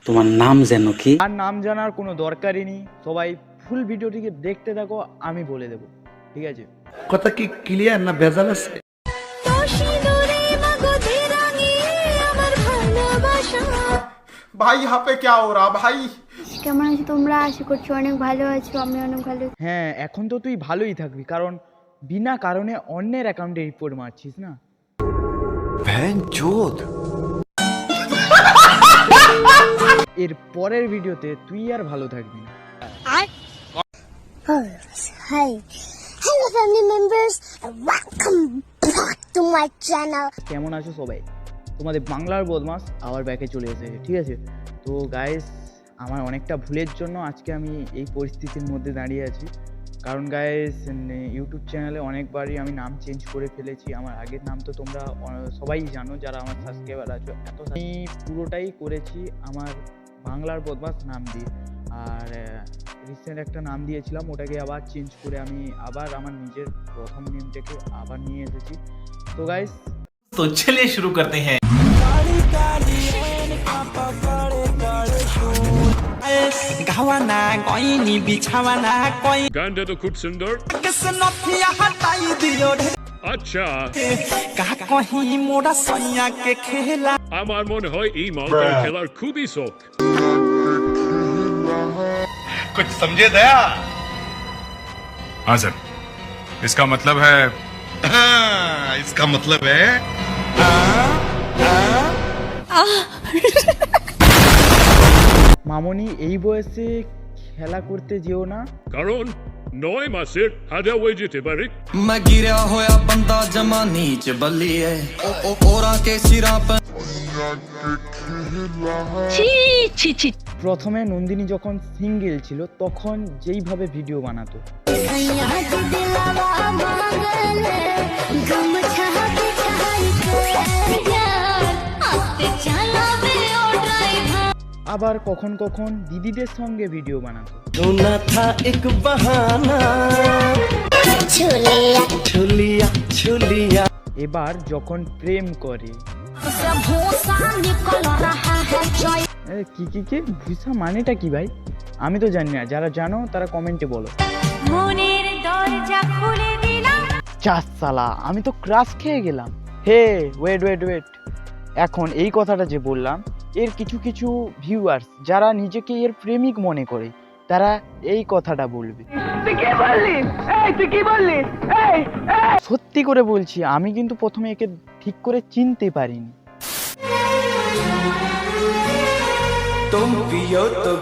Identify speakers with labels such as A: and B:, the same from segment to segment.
A: তোমার নাম যেন কি?
B: আর নাম জানার কোনো দরকারই নেই, সবাই ফুল ভিডিওটিকে দেখতে থাকো, আমি বলে দেবো, ঠিক আছে?
C: কথা কি ক্লিয়ার না ভেজাল আছে?
D: ভাই यहाँ पे क्या हो रहा भाई?
E: কেমন আছো তোমরা? আশা করছি অনেক ভালো আছো, আমি অনেক ভালো।
B: হ্যাঁ, এখন তো তুই ভালোই থাকবি, কারণ বিনা কারণে অন্যের অ্যাকাউন্টে রিপোর্ট মারছিস না। এর পরের ভিডিওতে তুই আর ভালো থাকবি না।
E: Hi hello family members, welcome back to my channel.
B: কেমন আছো সবাই? তোমাদের বাংলার বদমাস আবার ব্যাকে চলে এসেছে, ঠিক আছে? তো গাইস, আমার অনেকটা ভুলের জন্য আজকে আমি এই পরিস্থিতির মধ্যে দাঁড়িয়ে আছি। কারণ গাইস, ইউটিউব চ্যানেলে অনেকবারই আমি নাম চেঞ্জ করে ফেলেছি। আমার আগের নাম তো তোমরা সবাই জানো, যারা আমার সাবস্ক্রাইবার আছো। আমি পুরোটাই করেছি আমার বাংলার বদমাস নাম দিয়ে। আর রিসেন্ট একটা নাম দিয়েছিলাম, ওটাকে আবার চেঞ্জ করে আমি আবার আমার নিজের প্রথম নেমটাকে আবার নিয়ে এসেছি। তো গাইস,
F: तो चलिए शुरू करते हैं। गावाना कोइनी बिछावाना कोई
G: गाना तो खूब सुंदर।
F: नथिया हटाई दियो
G: अच्छा,
F: का कहीं मोड़ा सैया के खेला
G: আমার মনে হয় এই মালটা খেলার খুবই শখ।
D: कुछ समझे दया?
H: हाँ सर, इसका मतलब है
D: इसका मतलब है
B: মামনি, এই বয়সে খেলা করতে যেও না।
G: কারণ 9 মাসের হাজা হয়ে যেতে পারে।
F: मैं गिरा होया बंदा जमा नीच बलिए ओ ओरा के सिरा पे
B: প্রথমে নন্দিনী যখন সিঙ্গেল ছিল তখন যেইভাবে ভিডিও বানাতো, আবার কখন কখন দিদিদের সঙ্গে ভিডিও বানাতো।
F: सुना था एक बहाना छुलिया छुलिया छुलिया
B: এবার যখন প্রেম করে, কি কি কি ভুসা মানেটা কি ভাই? আমি তো জানি না, যারা জানো তারা কমেন্টে বলো। চাস সালা, আমি তো ক্রাশ খেয়ে গেলাম। হে ওয়েট ওয়েট ওয়েট, এখন এই কথাটা যে বললাম, এর কিছু কিছু ভিউয়ার্স যারা নিজেকে এর প্রেমিক মনে করে, তারা এই কথাটা বলবে। সত্যি করে বলছি, আমি কিন্তু প্রথমে একে ঠিক করে চিনতে পারিনি।
F: तुम पियो तो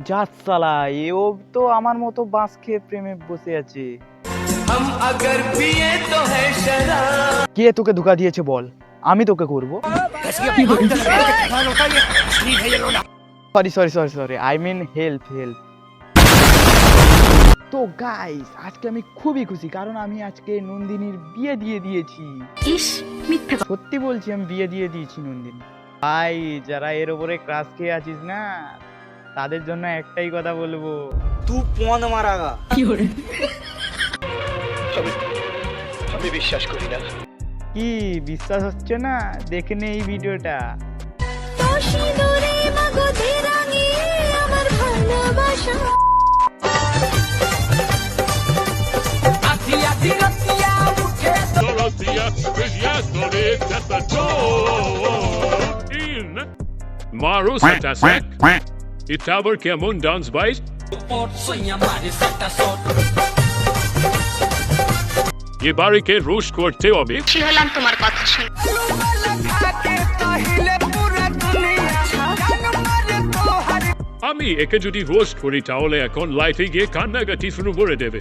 B: যা সালা, এও তো আমার মতো বাঁশ খেয়ে প্রেমে বসে আছে।
F: हम अगर पिए तो है शराब
B: কে তোকে ধোকা দিয়েছে বল, আমি তোকে করবো। Sorry sorry sorry sorry, I mean help help. তো গাইস, আজকে আমি খুবই খুশি, কারণ আমি আজকে নন্দিনীর বিয়ে দিয়ে দিয়েছি। সত্যি বলছি, আমি বিয়ে দিয়ে দিয়েছি নন্দিনী। ভাই, যারা এর উপরে ক্রাশ খেয়ে আছিস না, তাদের জন্য একটাই কথা বলবো,
A: তুই পন মারাগা।
D: আমি বিশ্বাস করি না।
B: কি বিশ্বাস হচ্ছে না? দেখে নে এই ভিডিওটা।
G: Marus attack. Itabar কেমন ডান্স বাইস? এবারেকে রোশ করতে হবে।
E: হলাম তোমার কথা শুনে।
G: আমি একে যদি রোস্ট করি তাহলে এখন লাইফে গিয়ে কান্নাকাটি শুরু করে দেবে।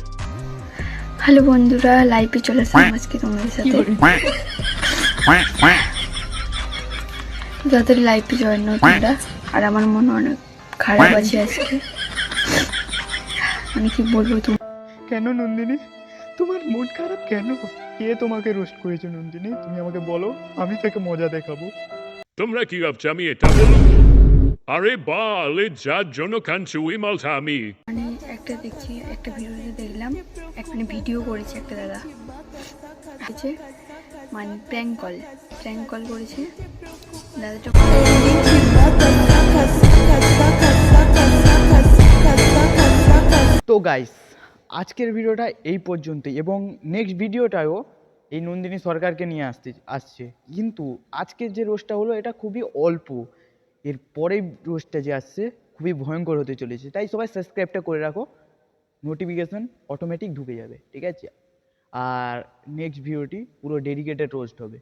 E: হ্যালো বন্ধুরা, লাইভে চলে আসলাম আজকে তোমাদের সাথে। যাদের লাইভে জয়েন নাও তোমরা, আর আমার মন অনেক খারাপ আছে আজকে। আমি কি বলবো তোমার?
B: কেন নন্দিনী, তোমার মন খারাপ কেন? কে তোমাকে রোস্ট করেছে নন্দিনী? তুমি আমাকে বলো, আমি তাকে মজা দেখাবো।
G: তোমরা কি ভাবছো আমি এটা বলবো? আরে বালে, যার জন্য কাঁদছি ওই মালটা আমি।
E: মানে
I: একটা দেখছি, একটা ভিডিওতে দেখলাম একটা ভিডিও করেছে একটা দাদা, আছে মানে প্র্যাঙ্ক কল করেছে দাদাটা।
B: তো গাইস আজকের ভিডিওটা এই পর্যন্তই, এবং নেক্সট ভিডিওটাও এই নন্দিনী সরকারকে নিয়ে আসছে। কিন্তু আজকের যে রোস্টটা হলো এটা খুবই অল্প, এর পরের রোস্টটা যে আসছে খুবই ভয়ঙ্কর হতে চলেছে। তাই সবাই সাবস্ক্রাইবটা করে রাখো, নোটিফিকেশন অটোমেটিক ঢুকে যাবে, ঠিক আছে? আর নেক্সট ভিডিওটি পুরো ডেডিকেটেড রোস্ট হবে।